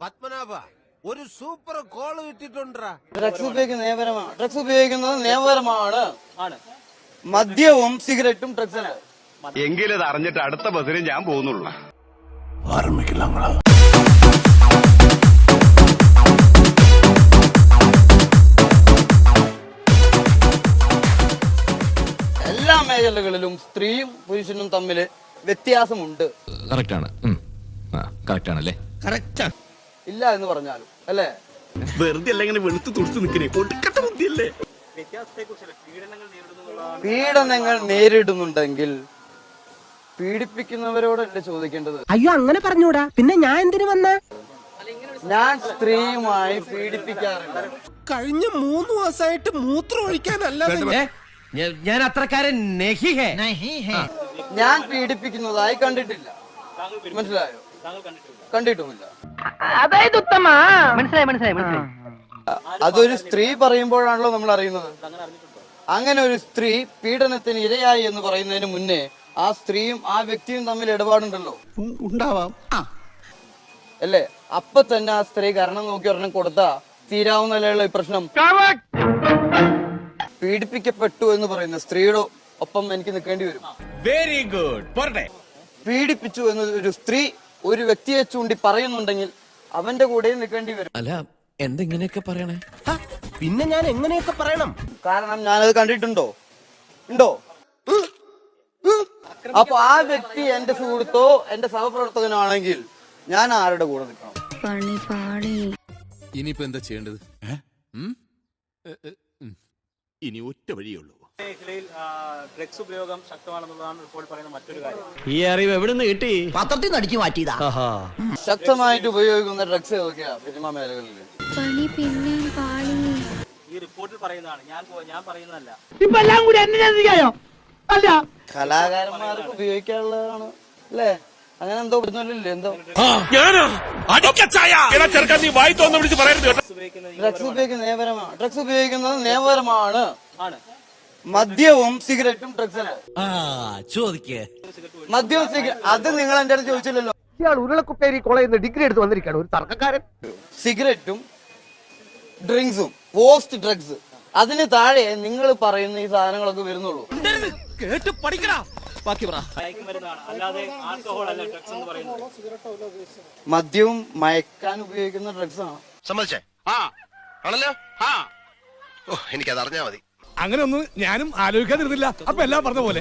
പത്മനാഭ ഒരു super call കിട്ടിട്ടുണ്ടാ. Drugs ഉപയോഗിക്കുന്നത് നിയമപരമാണ്. Drugs ഉപയോഗിക്കുന്നത് നിയമപരമാണ്. മദ്യവും സിഗരറ്റും ഡ്രഗ്സിന്. എങ്കിലത് അറിഞ്ഞിട്ട് അടുത്ത ബസ്സിന് ഞാൻ പോകുന്നുള്ളൂ. എല്ലാ മേഖലകളിലും സ്ത്രീയും പുരുഷനും തമ്മിൽ വ്യത്യാസമുണ്ട്. ഇല്ല എന്ന് പറഞ്ഞാലും അല്ലേ? വെറുതെ അല്ല ഇങ്ങനെ വെളുത്ത് തുടുത്ത് നിൽക്കണേ, ഒടുക്കത്ത ബുദ്ധിയല്ലേ? പീഡനങ്ങൾ നേരിടുന്നുണ്ടെങ്കിൽ പീഡിപ്പിക്കുന്നവരോടല്ലേ ചോദിക്കേണ്ടത്? അയ്യോ അങ്ങനെ പറഞ്ഞൂടാ, പിന്നെ ഞാൻ എന്തിനു വന്ന? ഞാൻ സ്ത്രീയുമായി പീഡിപ്പിക്കാറില്ല. കഴിഞ്ഞ 3 മാസമായിട്ട് മൂത്രം ഒഴിക്കാനല്ല. ഞാൻ അത്രക്കാരൻ ഞാൻ പീഡിപ്പിക്കുന്നതായി കണ്ടിട്ടില്ല. മനസ്സിലായോ? കണ്ടിട്ടുമില്ല. അതായത് ഉത്തമ മനസ്സിലായി. അതൊരു സ്ത്രീ പറയുമ്പോഴാണല്ലോ നമ്മൾ അറിയുന്നത്. അങ്ങനെ ഒരു സ്ത്രീ പീഡനത്തിന് ഇരയായി എന്ന് പറയുന്നതിന് മുന്നേ ആ സ്ത്രീയും ആ വ്യക്തിയും തമ്മിൽ ഇടപാടുണ്ടല്ലോ. ഉണ്ടാവാം. അല്ലേ? അപ്പൊ തന്നെ ആ സ്ത്രീ കാരണം നോക്കി ഒരെണ്ണം കൊടുത്താ തീരാവുന്നല്ലുള്ള ഈ പ്രശ്നം. പീഡിപ്പിക്കപ്പെട്ടു എന്ന് പറയുന്ന സ്ത്രീയുടെ ഒപ്പം എനിക്ക് നിൽക്കേണ്ടി വരും. Very good. പീഡിപ്പിച്ചു എന്ന് ഒരു സ്ത്രീ ഒരു വ്യക്തിയെ ചൂണ്ടി പറയുന്നുണ്ടെങ്കിൽ അവന്റെ കൂടെ നിൽക്കേണ്ടി വരും. അല്ല, എന്തെങ്ങനെയൊക്കെ പറയണേ? പിന്നെ ഞാൻ എങ്ങനെയൊക്കെ പറയണം? കാരണം ഞാനത് കണ്ടിട്ടുണ്ടോ? ഉണ്ടോ? അപ്പൊ ആ വ്യക്തി എന്റെ സുഹൃത്തോ എന്റെ സഹപ്രവർത്തകനാണെങ്കിൽ ഞാൻ ആരുടെ കൂടെ നിൽക്കണം? ഇനിയിപ്പോ എന്താ ചെയ്യേണ്ടത്? ഇനി ഒറ്റ വഴിയുള്ളൂ. മേഖലയിൽ ഡ്രഗ്സ് ഉപയോഗം ശക്തമാണെന്നുള്ളതാണ് റിപ്പോർട്ട് പറയുന്ന മറ്റൊരു കാര്യം. ഈ അറിവ് എവിടെ നിന്ന് കിട്ടി? പത്രത്തിൽ നിന്ന് അടിച്ചു മാറ്റിയതാ. ശക്തമായിട്ട് ഉപയോഗിക്കുന്ന ഡ്രഗ്സ് ഏതൊക്കെയാ സിനിമാ മേഖലകളിൽ? ഈ റിപ്പോർട്ടിൽ പറയുന്നതാണ്, ഞാൻ പറയുന്നതല്ല. കലാകാരന്മാർക്ക് ഉപയോഗിക്കാനുള്ളതാണ് അല്ലേ? അങ്ങനെ എന്തോ പറ്റുന്നില്ലേ? എന്തോ ഡ്രഗ്സ് ഉപയോഗിക്കുന്നത് നിയമപരമാണ്. ഡ്രഗ്സ് ഉപയോഗിക്കുന്നത് നിയമപരമാണ്. മദ്യവും സിഗരറ്റും ഡ്രഗ്സിന്. മദ്യവും സിഗരറ്റ് അത് നിങ്ങൾ എന്റെ അടുത്ത് ചോദിച്ചില്ലല്ലോ. ഇയാൾ ഉരുളക്കുപ്പേരി കോളേജിൽ നിന്ന് ഡിഗ്രി എടുത്ത് വന്നിരിക്കുകയാണ്, ഒരു തർക്കക്കാരൻ. സിഗരറ്റും ഡ്രിങ്ക്സും വേസ്റ്റ് ഡ്രഗ്സ്, അതിന് താഴെ നിങ്ങൾ പറയുന്ന ഈ സാധനങ്ങളൊക്കെ വരുന്നുള്ളൂ. കേട്ട് പഠിക്കടാ. ബാക്കി പറ. മയക്കുമരുന്നാണ്, അല്ലാതെ ആൽക്കഹോൾ അല്ല ഡ്രഗ്സ് എന്ന് പറയുന്നത്. മദ്യവും മയക്കാൻ ഉപയോഗിക്കുന്ന ഡ്രഗ്സ് ആണ്. സമ്മതിച്ചേ? ആണല്ലോ. എനിക്കത് അറിഞ്ഞാ മതി. അങ്ങനെ ഒന്നും ഞാനും ആലോചിക്കാതിരുന്നില്ല. അപ്പൊ എല്ലാം പറഞ്ഞ പോലെ